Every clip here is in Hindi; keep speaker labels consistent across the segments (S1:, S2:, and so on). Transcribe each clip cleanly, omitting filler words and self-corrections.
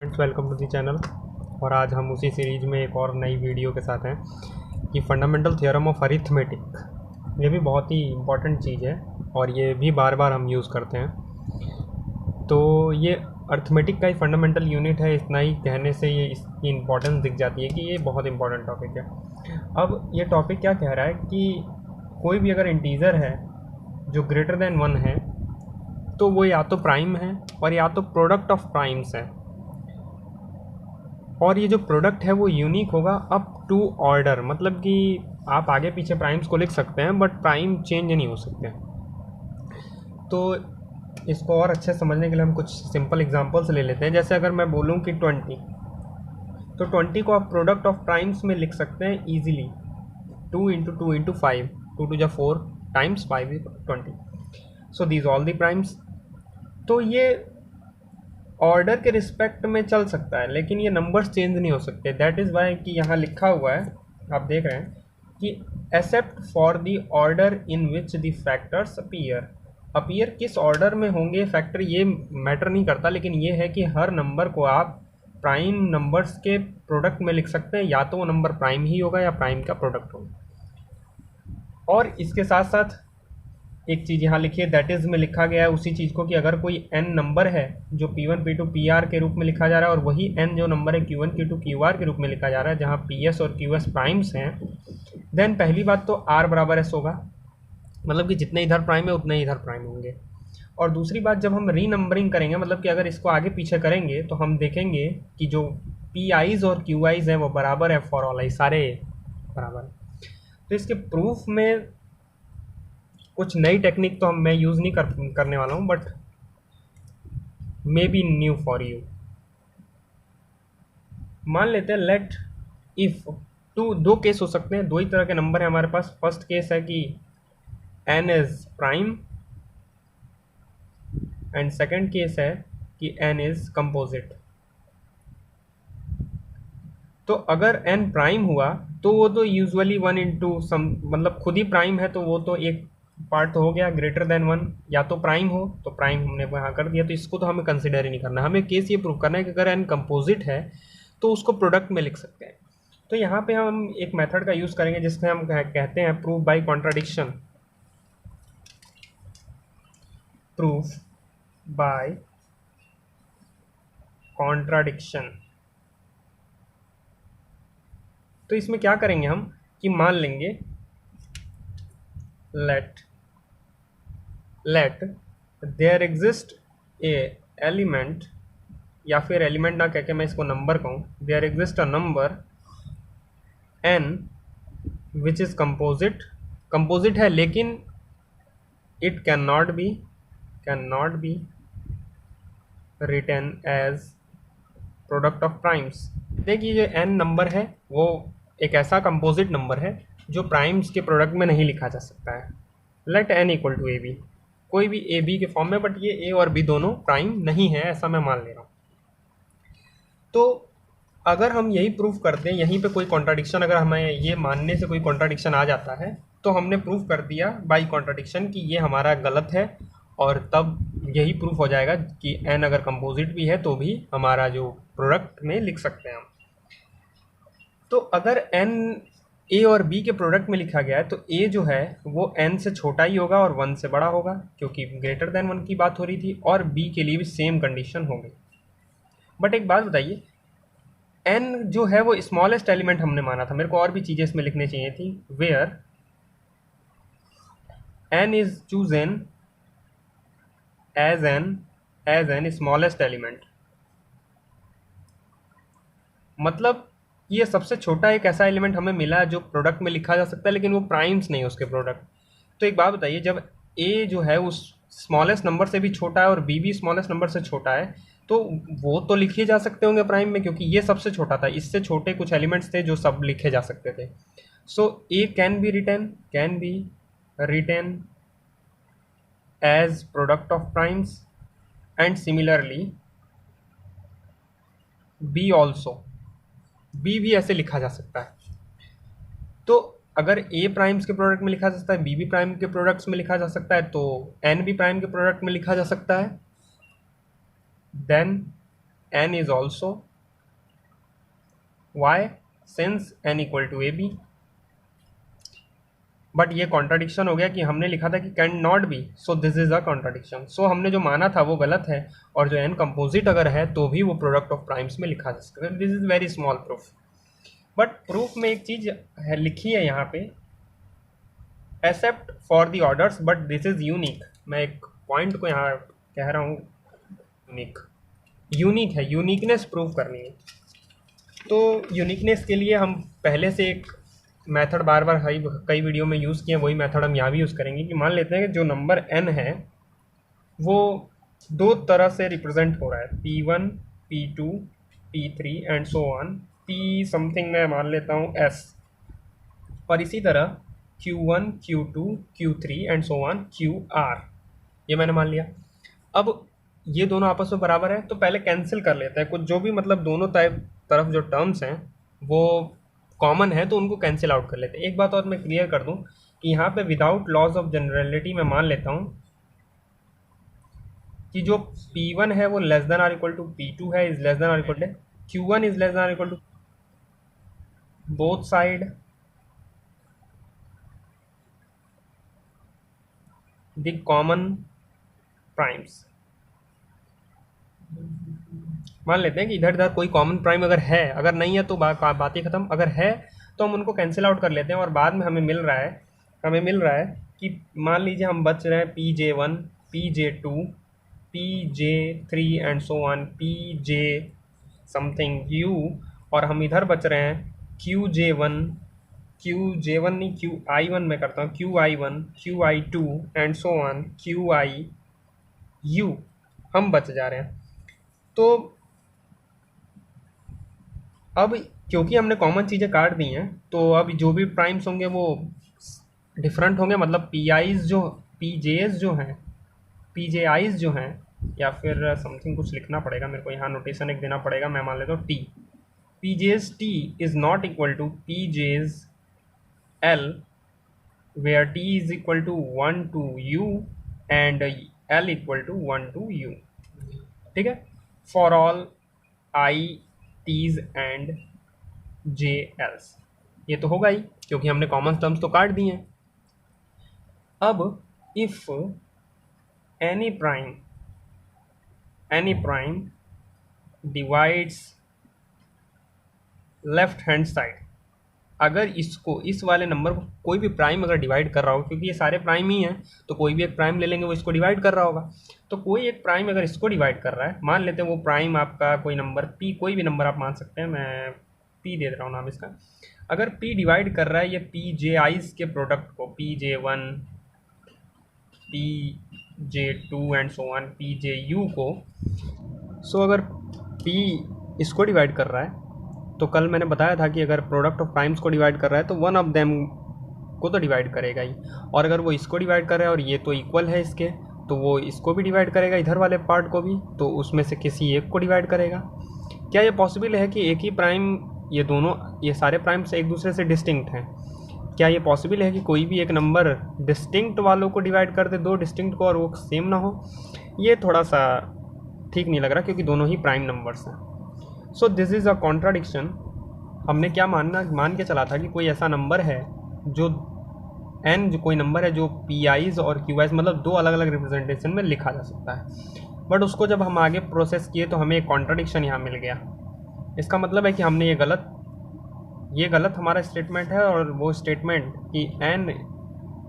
S1: Friends, welcome to the channel. और आज हम उसी सीरीज में एक और नई वीडियो के साथ हैं कि फंडामेंटल थ्योरम ऑफ अरिथमेटिक। ये भी बहुत ही इम्पॉर्टेंट चीज़ है और ये भी बार बार हम यूज़ करते हैं। तो ये अरिथमेटिक का ही फंडामेंटल यूनिट है। इतना ही कहने से ये इसकी इम्पोर्टेंस दिख जाती है कि ये बहुत इंपॉर्टेंट टॉपिक है। अब ये टॉपिक क्या कह रहा है कि कोई भी अगर इंटीज़र है जो ग्रेटर देन 1 है तो वो या तो प्राइम है और या तो प्रोडक्ट ऑफ प्राइम्स है। और ये जो प्रोडक्ट है वो यूनिक होगा अप टू ऑर्डर, मतलब कि आप आगे पीछे प्राइम्स को लिख सकते हैं बट प्राइम चेंज नहीं हो सकते। तो इसको और अच्छे समझने के लिए हम कुछ सिंपल एग्जांपल्स ले लेते हैं। जैसे अगर मैं बोलूँ कि 20, तो 20 को आप प्रोडक्ट ऑफ प्राइम्स में लिख सकते हैं ईजिली। 2 इंटू 2 इंटू 5, 2 टू जा 4 times 5 is 20। So these all the primes. तो ये ऑर्डर के रिस्पेक्ट में चल सकता है लेकिन ये नंबर्स चेंज नहीं हो सकते। दैट इज़ वाई कि यहाँ लिखा हुआ है, आप देख रहे हैं कि except for the order in which the factors appear किस ऑर्डर में होंगे फैक्टर ये मैटर नहीं करता, लेकिन ये है कि हर नंबर को आप प्राइम नंबर्स के प्रोडक्ट में लिख सकते हैं। या तो वो नंबर प्राइम ही होगा या प्राइम का प्रोडक्ट होगा। और इसके साथ साथ एक चीज़ यहाँ लिखिए, दैट इज़ में लिखा गया है उसी चीज़ को कि अगर कोई n नंबर है जो p1 p2 pr के रूप में लिखा जा रहा है और वही n जो नंबर है q1 q2 qr के रूप में लिखा जा रहा है जहाँ ps और qs प्राइम्स हैं, देन पहली बात तो r बराबर s होगा, मतलब कि जितने इधर प्राइम है उतने इधर प्राइम होंगे। और दूसरी बात, जब हम री नंबरिंग करेंगे, मतलब कि अगर इसको आगे पीछे करेंगे तो हम देखेंगे कि जो pis और qis हैं वो बराबर है फॉर ऑल आई, सारे बराबर है। तो इसके प्रूफ में कुछ नई टेक्निक तो मैं यूज़ नहीं करने वाला हूँ, but may be new for you. मान लेते हैं लेट इफ दो केस हो सकते हैं, दो ही तरह के नंबर है हमारे पास। फर्स्ट केस है कि n is prime and second case है कि n इज कंपोजिट। तो अगर n प्राइम हुआ तो वो तो यूजुअली 1 इंटू सम, मतलब खुद ही प्राइम है तो वो तो एक पार्ट तो हो गया ग्रेटर देन 1। या तो प्राइम हो तो प्राइम हमने यहाँ कर दिया, तो इसको तो हमें कंसिडर ही नहीं करना। हमें केस ये प्रूव करना है कि अगर n कंपोजिट है तो उसको प्रोडक्ट में लिख सकते हैं। तो यहाँ पे हम एक मेथड का यूज़ करेंगे जिसमें हम कहते हैं proof by contradiction. Proof by contradiction. तो इसमें क्या करेंगे हम कि मान लेंगे let there exist a element, या फिर एलिमेंट ना कह के मैं इसको नंबर कहूँ, there exist a number n which is composite है लेकिन it can not be written as product of primes. देखिए जो n नंबर है वो एक ऐसा कंपोजिट नंबर है जो प्राइम्स के प्रोडक्ट में नहीं लिखा जा सकता है। Let n equal to a b, कोई भी ए बी के फॉर्म में, बट ये ए और बी दोनों प्राइम नहीं है ऐसा मैं मान ले रहा हूँ। तो अगर हम यही प्रूफ करते हैं, यहीं पे कोई कॉन्ट्राडिक्शन, अगर हमें ये मानने से कोई कॉन्ट्राडिक्शन आ जाता है तो हमने प्रूफ कर दिया बाय कॉन्ट्राडिक्शन कि ये हमारा गलत है। और तब यही प्रूफ हो जाएगा कि n अगर कंपोजिट भी है तो भी हमारा जो प्रोडक्ट में लिख सकते हैं हम। तो अगर n a और b के प्रोडक्ट में लिखा गया है तो a जो है वो n से छोटा ही होगा और 1 से बड़ा होगा, क्योंकि ग्रेटर देन 1 की बात हो रही थी। और b के लिए भी सेम कंडीशन होगी। बट एक बात बताइए, n जो है वो स्मॉलेस्ट एलिमेंट हमने माना था, मेरे को और भी चीज़ें इसमें लिखनी चाहिए थी। Where n is chosen as an smallest element, मतलब ये सबसे छोटा एक ऐसा एलिमेंट हमें मिला जो प्रोडक्ट में लिखा जा सकता है लेकिन वो प्राइम्स नहीं है उसके प्रोडक्ट। तो एक बात बताइए, जब a जो है उस स्मॉलेस्ट नंबर से भी छोटा है और b भी स्मॉलेस्ट नंबर से छोटा है तो वो तो लिखे जा सकते होंगे प्राइम में, क्योंकि ये सबसे छोटा था। इससे छोटे कुछ एलिमेंट्स थे जो सब लिखे जा सकते थे। So a can be written as product of primes and similarly b also, b भी ऐसे लिखा जा सकता है। तो अगर a प्राइम्स के प्रोडक्ट में लिखा जा सकता है, b भी प्राइम के प्रोडक्ट्स में लिखा जा सकता है, तो n भी प्राइम के प्रोडक्ट में लिखा जा सकता है। Then n is also y since n equal to ab। But ये कॉन्ट्राडिक्शन हो गया कि हमने लिखा था कि can not be, so this is a contradiction. So हमने जो माना था वो गलत है, और जो एन कंपोजिट अगर है तो भी वो प्रोडक्ट ऑफ प्राइम्स में लिखा जा सकता है। This is very small proof. But proof में एक चीज है लिखी है यहाँ पे, except for the orders but this is unique. मैं एक पॉइंट को यहाँ कह रहा हूँ, यूनिक है, यूनिकनेस प्रूव करनी है। तो यूनिकनेस के लिए हम पहले से एक मेथड बार बार कई वीडियो में यूज़ किए, वही मेथड हम यहाँ भी यूज़ करेंगे। कि मान लेते हैं कि जो नंबर n है वो दो तरह से रिप्रेजेंट हो रहा है, p1 p2 p3 and so on, p something मैं मान लेता हूँ s, और इसी तरह q1 q2 q3 and so on qr, ये मैंने मान लिया। अब ये दोनों आपस में बराबर है तो पहले कैंसिल कर लेते हैं कुछ, जो भी मतलब दोनों तरफ जो टर्म्स हैं वो कॉमन है तो उनको कैंसिल आउट कर लेते हैं। एक बात और मैं क्लियर कर दूं कि यहाँ पे विदाउट लॉज ऑफ जनरलिटी मैं मान लेता हूँ कि जो P1 है वो less than or equal to P2 है, is less than or equal to Q1 is less than or equal to both side the common primes. मान लेते हैं कि इधर इधर कोई कॉमन प्राइम अगर है, अगर नहीं है तो बात ही खत्म, अगर है तो हम उनको कैंसिल आउट कर लेते हैं। और बाद में हमें मिल रहा है कि मान लीजिए हम बच रहे हैं pj1 pj2 pj3 and so on pj something u, और हम इधर बच रहे हैं qj1 नहीं qi1 मैं करता हूँ, qi1 qi2 and so on qiu, हम बच जा रहे हैं। तो अब क्योंकि हमने कॉमन चीज़ें काट दी हैं तो अब जो भी प्राइम्स होंगे वो डिफरेंट होंगे, मतलब pis जो pjs जो हैं pjis जो हैं, या फिर समथिंग कुछ लिखना पड़ेगा मेरे को, यहाँ नोटेशन एक देना पड़ेगा। मैं मान लेता हूँ t, pjs t is not equal to pjs l where t is equal to 1 to u and l equal to 1 to u, ठीक है, for all i t's and j ls। ये तो होगा ही क्योंकि हमने कॉमन टर्म्स तो काट दिए हैं। अब if any prime divides left hand side, अगर इसको इस वाले नंबर को कोई भी प्राइम अगर डिवाइड कर रहा हो, क्योंकि ये सारे प्राइम ही हैं तो कोई भी एक प्राइम ले लेंगे वो इसको डिवाइड कर रहा होगा, तो कोई एक प्राइम अगर इसको डिवाइड कर रहा है, मान लेते हैं वो प्राइम आपका कोई नंबर p, कोई भी नंबर आप मान सकते हैं, मैं p दे रहा हूँ नाम इसका। अगर p डिवाइड कर रहा है ये pji's के प्रोडक्ट को, pj1 pj2 and so on pju को, सो अगर p इसको डिवाइड कर रहा है तो कल मैंने बताया था कि अगर प्रोडक्ट ऑफ प्राइम्स को डिवाइड कर रहा है तो वन ऑफ देम को तो डिवाइड करेगा ही, और अगर वो इसको डिवाइड कर रहा है और ये तो इक्वल है इसके तो वो इसको भी डिवाइड करेगा, इधर वाले पार्ट को भी, तो उसमें से किसी एक को डिवाइड करेगा। क्या ये पॉसिबल है कि एक ही प्राइम, ये सारे प्राइम्स एक दूसरे से डिस्टिंक्ट हैं? क्या ये पॉसिबल है कि कोई भी एक नंबर डिस्टिंक्ट वालों को डिवाइड कर दे, दो डिस्टिंक्ट को, और वो सेम ना हो? ये थोड़ा सा ठीक नहीं लग रहा क्योंकि दोनों ही प्राइम नंबर्स हैं। सो दिस इज़ अ कॉन्ट्राडिक्शन। हमने क्या मान के चला था कि कोई ऐसा नंबर है जो जो कोई नंबर है जो pis और qis मतलब दो अलग अलग रिप्रेजेंटेशन में लिखा जा सकता है, बट उसको जब हम आगे प्रोसेस किए तो हमें एक कॉन्ट्राडिक्शन यहाँ मिल गया। इसका मतलब है कि हमने ये गलत हमारा स्टेटमेंट है, और वो स्टेटमेंट कि n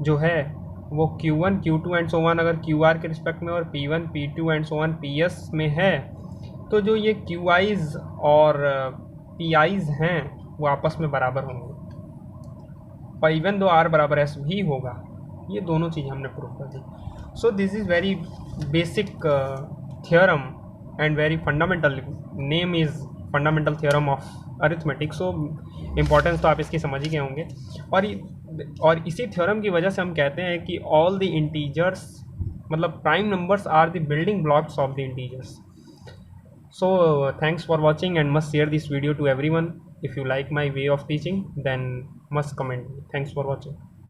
S1: जो है वो q1 q2 and so on अगर qr के रिस्पेक्ट में और p1 p2 and so on ps में है, तो जो ये qis और pis हैं वो आपस में बराबर होंगे, और इवन दो r बराबर s भी होगा। ये दोनों चीज़ हमने प्रूव कर दी। So this is very basic theorem and very fundamental, name is fundamental theorem of arithmetic. So importance तो आप इसकी समझ ही गए होंगे, और इसी थ्योरम की वजह से हम कहते हैं कि ऑल द इंटीजर्स मतलब prime numbers are the building blocks of the integers. So thanks for watching and must share this video to everyone. If you like my way of teaching then must comment. Thanks for watching.